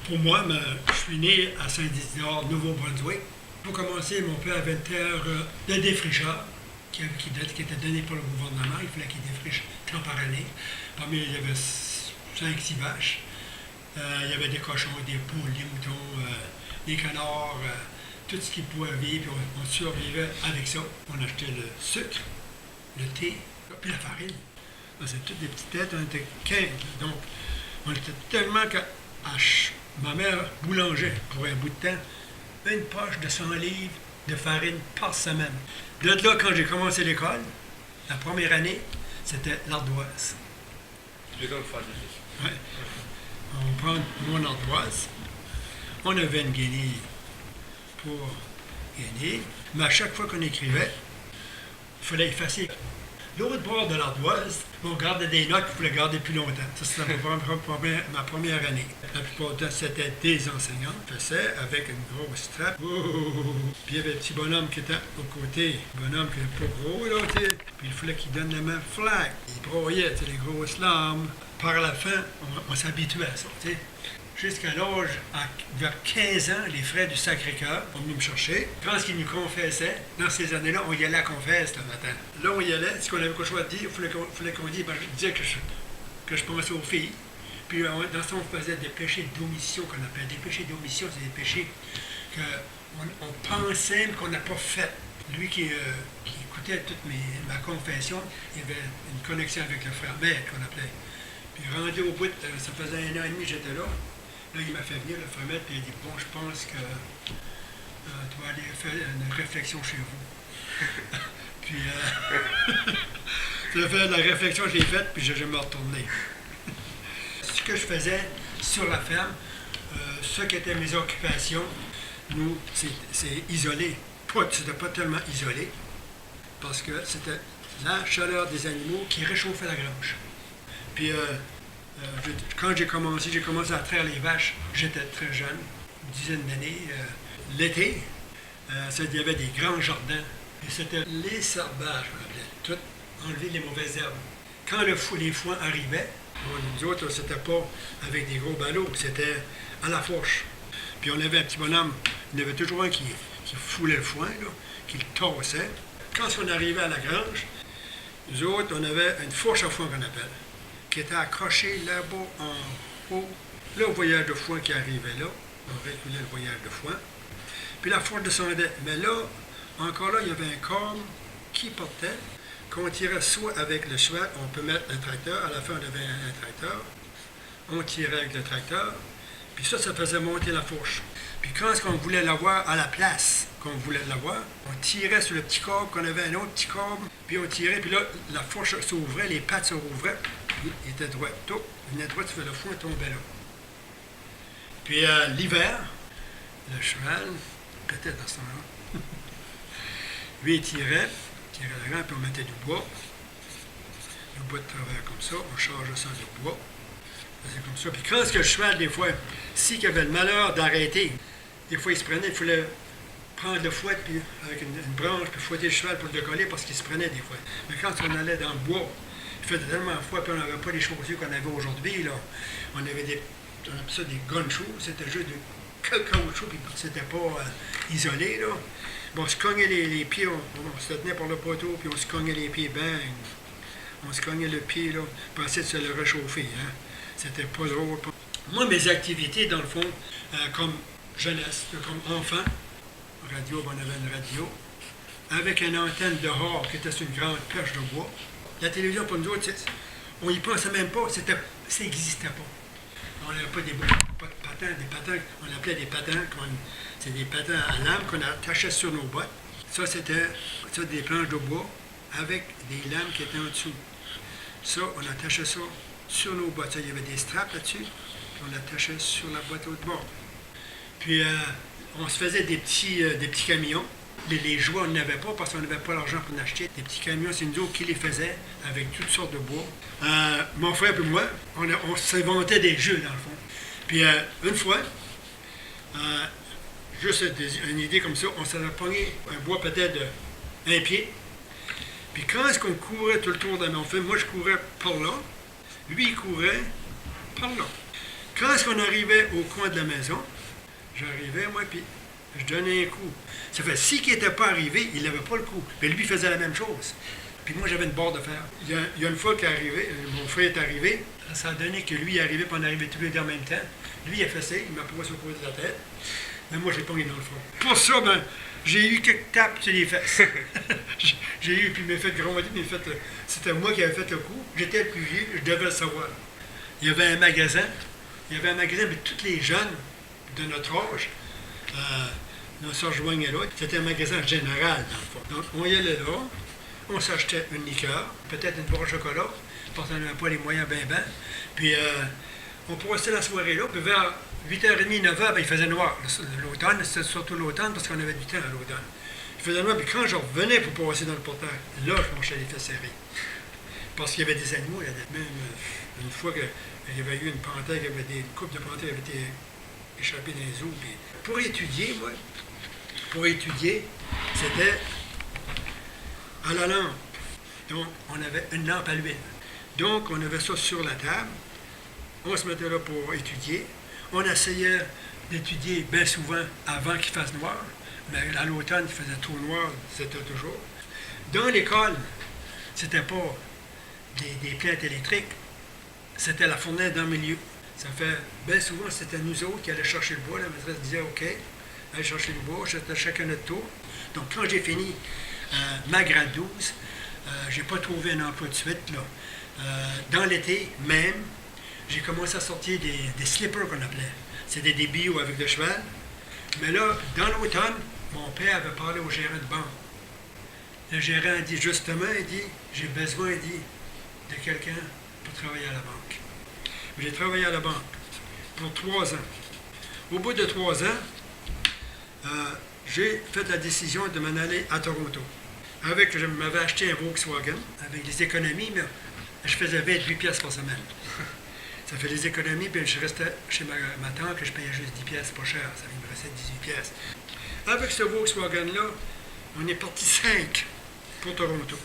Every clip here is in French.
Pour moi, je suis né à Saint-Isidore, Nouveau-Brunswick. Pour commencer, mon père avait une terre de défricheur qui était donnée par le gouvernement. Il fallait qu'il défriche tant par année. Parmi il y avait 5-6 vaches. Il y avait des cochons, des poules, des moutons, des canards, tout ce qui pouvait vivre. Puis on survivait avec ça. On achetait le sucre, le thé, puis la farine. C'est toutes des petites têtes, on était 15. Donc, on était tellement que ma mère boulangeait pour un bout de temps une poche de 100 livres de farine par semaine. De là, quand j'ai commencé l'école, la première année, c'était l'ardoise. L'école française. Ouais. On prend mon ardoise. On avait une guenille pour gagner, mais à chaque fois qu'on écrivait, il fallait effacer. L'autre bord de l'ardoise, on gardait des notes qu'il fallait garder plus longtemps. Ça, c'était ma première année. La plupart du temps, c'était des enseignants qui faisaient avec une grosse trappe. Oh! Puis il y avait un petit bonhomme qui était au côté. Bonhomme qui n'était pas gros, là, tu sais. Puis il fallait qu'il donne la main flaque. Il broyait, tu sais, les grosses larmes. Par la fin, on s'habituait à ça, tu sais. Jusqu'à l'âge, vers 15 ans, les frères du Sacré-Cœur sont venus me chercher. Quand ils nous confessaient, dans ces années-là, on y allait à la confesse le matin. Là, on y allait, ce qu'on avait le choix de dire, il fallait qu'on dise, je disais que je pensais aux filles. Puis dans ça, on faisait des péchés d'omission qu'on appelle. Des péchés d'omission, c'est des péchés qu'on pensait mais qu'on n'a pas fait. Lui qui écoutait toute ma confession, il avait une connexion avec le frère maître qu'on appelait. Puis rendu au bout, ça faisait 1 an et demi que j'étais là. Là, il m'a fait venir, le frère maître, puis il a dit, bon, je pense que tu vas aller faire une réflexion chez vous. Puis, je fait la réflexion, je l'ai faite, puis je vais me retourner. Ce que je faisais sur la ferme, ce qui étaient mes occupations, nous, c'est isolé. C'était pas tellement isolé, parce que c'était la chaleur des animaux qui réchauffait la grange. Puis, quand j'ai commencé à traire les vaches, j'étais très jeune, une dizaine d'années. L'été, il y avait des grands jardins. Et c'était les serbages, on appelait, tout enlever les mauvaises herbes. Quand les foins arrivaient, nous autres, c'était pas avec des gros ballots, c'était à la fourche. Puis on avait un petit bonhomme, il y en avait toujours un qui foulait le foin, là, qui le tassait. Quand on arrivait à la grange, nous autres, on avait une fourche à foin qu'on appelle, qui était accrochée là-bas en haut. Le voyage de foin qui arrivait là, on reculait le voyage de foin. Puis la fourche descendait. Mais là, encore là, il y avait un corps qui portait, qu'on tirait soit avec le cheval, on peut mettre un tracteur, à la fin on avait un tracteur, on tirait avec le tracteur, puis ça faisait monter la fourche. Puis quand est-ce qu'on voulait l'avoir à la place qu'on voulait l'avoir, on tirait sur le petit corps, qu'on avait un autre petit corps, puis on tirait, puis là, la fourche s'ouvrait, les pattes se rouvraient, il était droit. Tout, il venait droit, le foin tombait là. Puis l'hiver, le cheval, peut-être dans ce temps-là, lui, il tirait la graine, puis on mettait du bois. Le bois de travers comme ça, on chargeait ça de bois. C'est comme ça. Puis quand est-ce que le cheval, des fois, s'il avait le malheur d'arrêter, des fois, il se prenait, il fallait prendre le fouet, puis avec une branche, puis fouetter le cheval pour le décoller, parce qu'il se prenait des fois. Mais quand on allait dans le bois, il faisait tellement froid, puis on n'avait pas les chaussures qu'on avait aujourd'hui, là. On avait on appelait ça des gun-shoes, c'était juste de caoutchouc, puis c'était pas isolé, là. Bon, on se cognait les pieds, on se tenait par le poteau, puis on se cognait les pieds, bang! On se cognait le pied, là, pour essayer de se le réchauffer, hein. C'était pas drôle. Moi, mes activités, dans le fond, comme jeunesse, comme enfant, radio, on avait une radio, avec une antenne dehors qui était sur une grande perche de bois. La télévision, pour nous autres, on y pensait même pas, ça n'existait pas. On n'avait pas de patins, des patins, on appelait des patins, c'est des patins à lames qu'on attachait sur nos bottes. Ça, c'était des planches de bois avec des lames qui étaient en dessous. Ça, on attachait ça sur nos bottes. Ça, il y avait des straps là-dessus, puis on l'attachait sur la boîte au bord. Puis, on se faisait des petits camions. Les jouets, on n'avait pas parce qu'on n'avait pas l'argent pour en acheter. Des petits camions, c'est nous autres qui les faisaient avec toutes sortes de bois. Mon frère et moi, on s'inventait des jeux, dans le fond. Puis, une fois, juste une idée comme ça, on s'en a pogné un bois peut-être d'1 pied. Puis quand est-ce qu'on courait tout le tour de mon film, moi je courais par là, lui il courait par là. Quand est-ce qu'on arrivait au coin de la maison, j'arrivais, moi, puis je donnais un coup. Ça fait, si qu'il n'était pas arrivé, il n'avait pas le coup. Mais lui faisait la même chose. Puis moi, j'avais une barre de fer. Il y a une fois mon frère est arrivé, ça a donné que lui est arrivé, puis on arrivait tous les deux en même temps. Lui, il a fait ça, il m'a posé au côté de la tête. Mais moi, j'ai pogné dans le front. Pour ça, ben, j'ai eu quelques tapes sur les fesses. J'ai eu, puis il m'a fait gronder, puis c'était moi qui avais fait le coup. J'étais le plus vieux, je devais le savoir. Il y avait un magasin, mais tous les jeunes de notre âge, on se rejoignait là. C'était un magasin général, dans le fond. Donc, on y allait là, on s'achetait une liqueur, peut-être une barre de chocolat, parce qu'on n'avait pas les moyens ben. Puis, on passait la soirée là, puis vers 8h30, 9h, ben, il faisait noir. L'automne, c'était surtout l'automne, parce qu'on avait du temps à l'automne. Il faisait noir, puis quand je revenais pour passer dans le portail, là, je mangeais les fesses serrées. Parce qu'il y avait des animaux, il y avait même une fois qu'il y avait eu une panthère, une couple de panthères qui avait été échappée dans les eaux. Puis pour étudier, c'était à la lampe. Donc, on avait une lampe à l'huile. Donc, on avait ça sur la table. On se mettait là pour étudier. On essayait d'étudier bien souvent avant qu'il fasse noir. Mais à l'automne, il faisait trop noir, c'était toujours. Dans l'école, c'était pas des plantes électriques, c'était la fournaise dans le milieu. Ça fait, bien souvent, c'était nous autres qui allions chercher le bois. La maîtresse disait, OK, allez chercher le bois, c'était chacun notre tour. Donc, quand j'ai fini ma grade 12, j'ai pas trouvé un emploi de suite, là. Dans l'été, même, j'ai commencé à sortir des slippers qu'on appelait. C'était des billots avec le cheval. Mais là, dans l'automne, mon père avait parlé au gérant de banque. Le gérant a dit, justement, il dit, j'ai besoin, il dit, de quelqu'un pour travailler à la banque. J'ai travaillé à la banque pour 3 ans. Au bout de 3 ans, j'ai fait la décision de m'en aller à Toronto. Je m'avais acheté un Volkswagen avec des économies, mais je faisais 28 pièces par semaine. Ça fait des économies, puis je restais chez ma tante, que je payais juste 10 pièces, pas cher, ça me restait 18 pièces. Avec ce Volkswagen-là, on est parti 5 pour Toronto.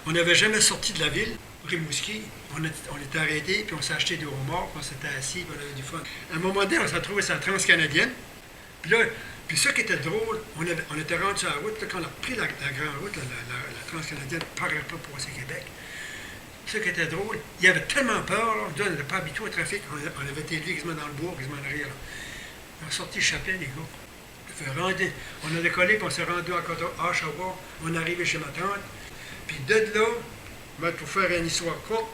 On n'avait jamais sorti de la ville, Rimouski. On était arrêté, puis on s'est acheté des homards, puis on s'était assis, puis on avait du fun. À un moment donné, on s'est retrouvé sur la Transcanadienne. Puis ça qui était drôle, on était rendu sur la route, là, quand on a pris la grande route, la Transcanadienne ne paraît pas passer Québec. Ce qui était drôle, il y avait tellement peur, là, on n'était pas habitué au trafic, on avait été élevés quasiment dans le bois, quasiment en arrière. On a sorti le chapelet, les gars. On a décollé, puis on s'est rendu à Oshawa, on est arrivé chez ma tante. Puis de là, pour faire une histoire courte,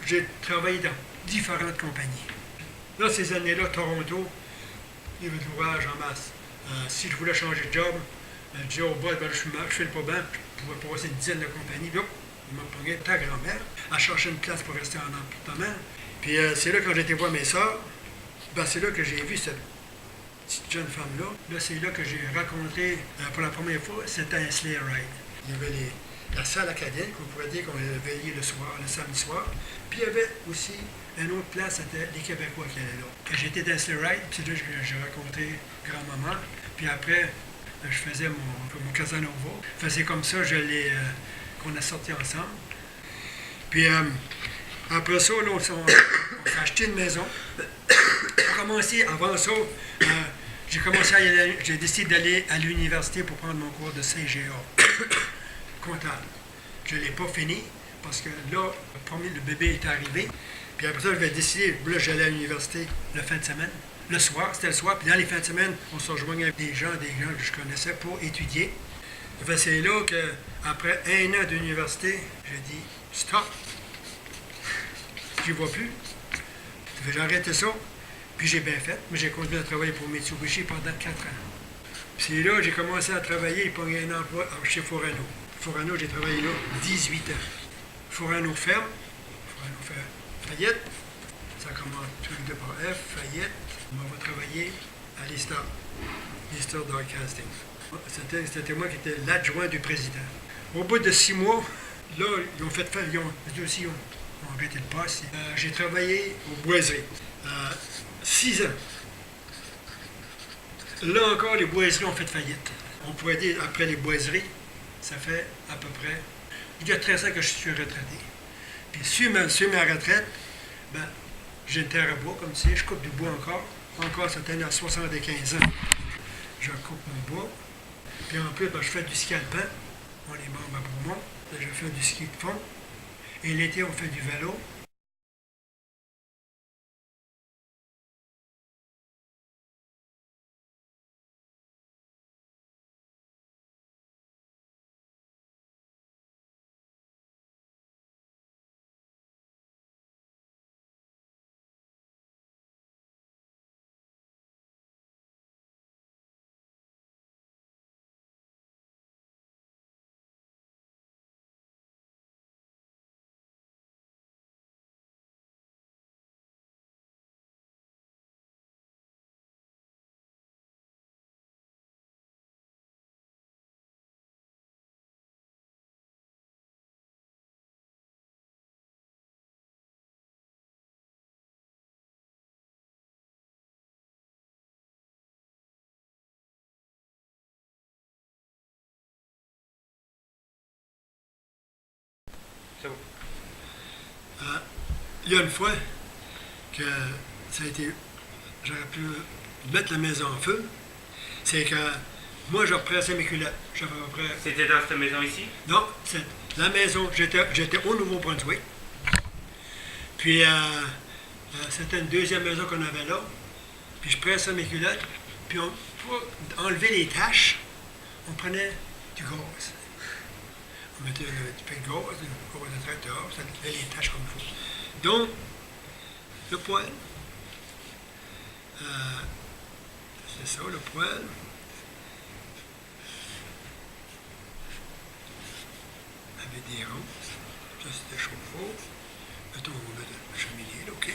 j'ai travaillé dans différentes compagnies. Là, ces années-là, Toronto, il y avait de l'ouvrage en masse. Si je voulais changer de job, je disais au boss, je fais le pas bien, je pouvais passer une dizaine de compagnies. Puis, il m'a pogné ta grand-mère à chercher une place pour rester en appartement. Puis c'est là, quand j'étais voir mes sœurs, c'est là que j'ai vu cette petite jeune femme-là. Là, c'est là que j'ai rencontré, pour la première fois, c'était un sleigh ride. Il y avait la salle acadienne, qu'on pourrait dire qu'on avait veillé le samedi soir. Puis il y avait aussi une autre place, c'était les Québécois qui allaient là. Quand j'étais dans sleigh ride, c'est là que j'ai rencontré grand-maman. Puis après, je faisais mon Casanova. Je faisais comme ça, qu'on a sorti ensemble. Puis après ça, là, on s'est acheté une maison. Avant ça, j'ai décidé d'aller à l'université pour prendre mon cours de CGA, comptable. Je ne l'ai pas fini parce que là, le bébé est arrivé. Puis après ça, j'avais décidé, là, j'allais à l'université la fin de semaine. Le soir, c'était le soir. Puis dans les fins de semaine, on se rejoignait avec des gens que je connaissais pour étudier. C'est là qu'après 1 an d'université, j'ai dit stop. Je ne vois plus. J'ai arrêté ça. Puis j'ai bien fait, mais j'ai continué à travailler pour Mitsubishi pendant 4 ans. Puis c'est là que j'ai commencé à travailler et pogné un emploi chez Forano. Forano, j'ai travaillé là 18 ans. Forano ferme, Forano fait Fayette, ça commence tout de par F, Fayette. On va travailler à l'Easter Broadcasting. C'était moi qui étais l'adjoint du président. Au bout de 6 mois, là, ils ont arrêté le poste. J'ai travaillé aux boiseries. 6 ans. Là encore, les boiseries ont fait faillite. On pourrait dire, après les boiseries, ça fait à peu près, il y a 13 ans que je suis retraité. Puis sur ma retraite, j'ai une terre à bois, comme tu sais, je coupe du bois encore. Encore cette année à 75 ans. Je coupe mon bois. Puis en plus, ben, je fais du ski alpin. On est membre à Beaumont. Je fais du ski de fond. Et l'été, on fait du vélo. C'est bon. Il y a une fois que ça a été. J'aurais pu mettre la maison en feu. C'est que moi, je repressais mes culottes. J'avais à peu près. C'était dans cette maison ici? Non, c'est la maison. J'étais au Nouveau-Brunswick. Puis, c'était une deuxième maison qu'on avait là. Puis, je pressais mes culottes. Puis, pour enlever les taches, on prenait du gaz. On mettait du peu de gaz de tracteur, ça fait les taches comme il faut. Donc, le poêle. C'est ça, le poêle. Avec des ronces. Ça, c'était chauffe-eau. Mettons, on met la cheminée, là, OK?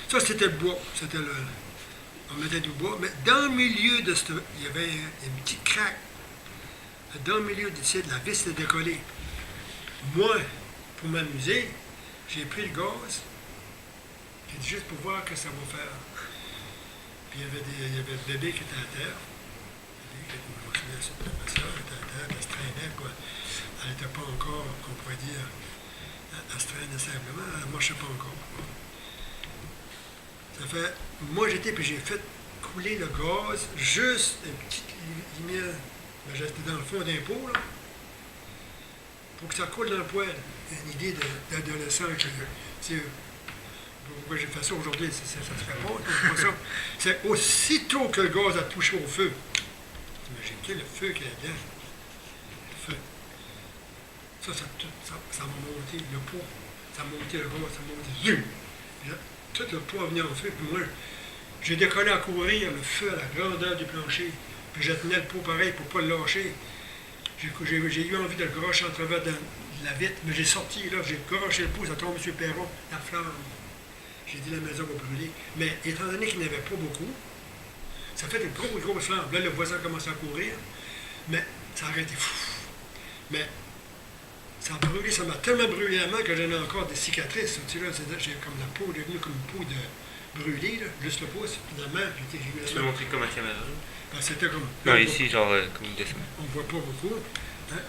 Ça, c'était le bois. On mettait du bois. Mais dans le milieu de ce. Il y avait une petite craque. Dans le milieu de la vis était décollée. Moi, pour m'amuser, j'ai pris le gaz. J'ai dit juste pour voir que ça va faire. Puis il y avait le bébé qui était à terre. Le bébé qui était sur ma soeur, elle était à terre, elle se traînait, quoi. Elle n'était pas encore, on pourrait dire, elle se traînait simplement, elle ne marchait pas encore. Ça fait, moi puis j'ai fait couler le gaz, juste une petite lumière, ben, j'étais dans le fond d'un pot, là, pour que ça coule dans le poêle. Une idée d'adolescent que, pourquoi j'ai fait ça aujourd'hui, ça se fait pas, ça. C'est aussitôt que le gaz a touché au feu. T'imagines le feu qu'il y a dedans? Le feu. Ça m'a monté le pot. Ça a monté le gaz, ça m'a monté. Zoom! Tout le poids venait en feu, puis moi, j'ai décollé à courir le feu à la grandeur du plancher. Puis je tenais le pot pareil pour ne pas le lâcher. J'ai eu envie de le garocher en travers de la vitre, mais j'ai sorti, là, j'ai garoché le pot, ça tombe sur le perron, la flamme. J'ai dit la maison va brûler. Mais étant donné qu'il n'y en avait pas beaucoup, ça fait une grosse flamme. Là, le voisin commençait à courir, mais ça a arrêté. Mais ça a brûlé, ça m'a tellement brûlé la main que j'en ai encore des cicatrices. Tu sais, là, j'ai comme la peau devenue comme une peau de brûlée, là, juste le pouce, la main, j'ai eu la main. Tu peux montrer comme à la caméra? Ben, c'était comme. Non, ici, genre, comme une dessin. On voit pas beaucoup. Hein?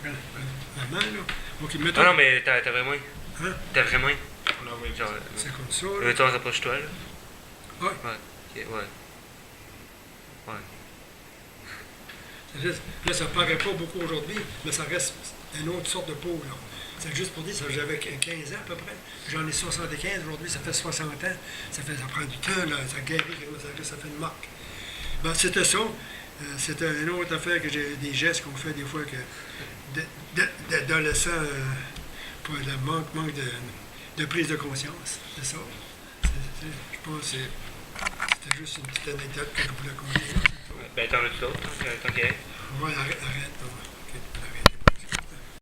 La main, là. OK, mettons. Ah non, mais t'as vraiment. Hein? T'as vraiment. Non, oui, genre. C'est comme ça. Là. Mettons, rapproche-toi, là. Ouais. Ouais. Ok, ouais. Ouais. Là, ça paraît pas beaucoup aujourd'hui, mais ça reste une autre sorte de peau, là. C'est juste pour dire que j'avais 15 ans à peu près. J'en ai 75 aujourd'hui, ça fait 60 ans. Ça prend du temps, là. Ça guérit, ça fait une marque. Ben, c'était ça. C'était une autre affaire que j'ai des gestes qu'on fait des fois que d'adolescents pour le manque de prise de conscience. C'est ça. Je pense que c'était juste une petite anecdote que je voulais compter. Ben, t'en as-tu d'autres, tant qu'il y a? Ouais, arrête.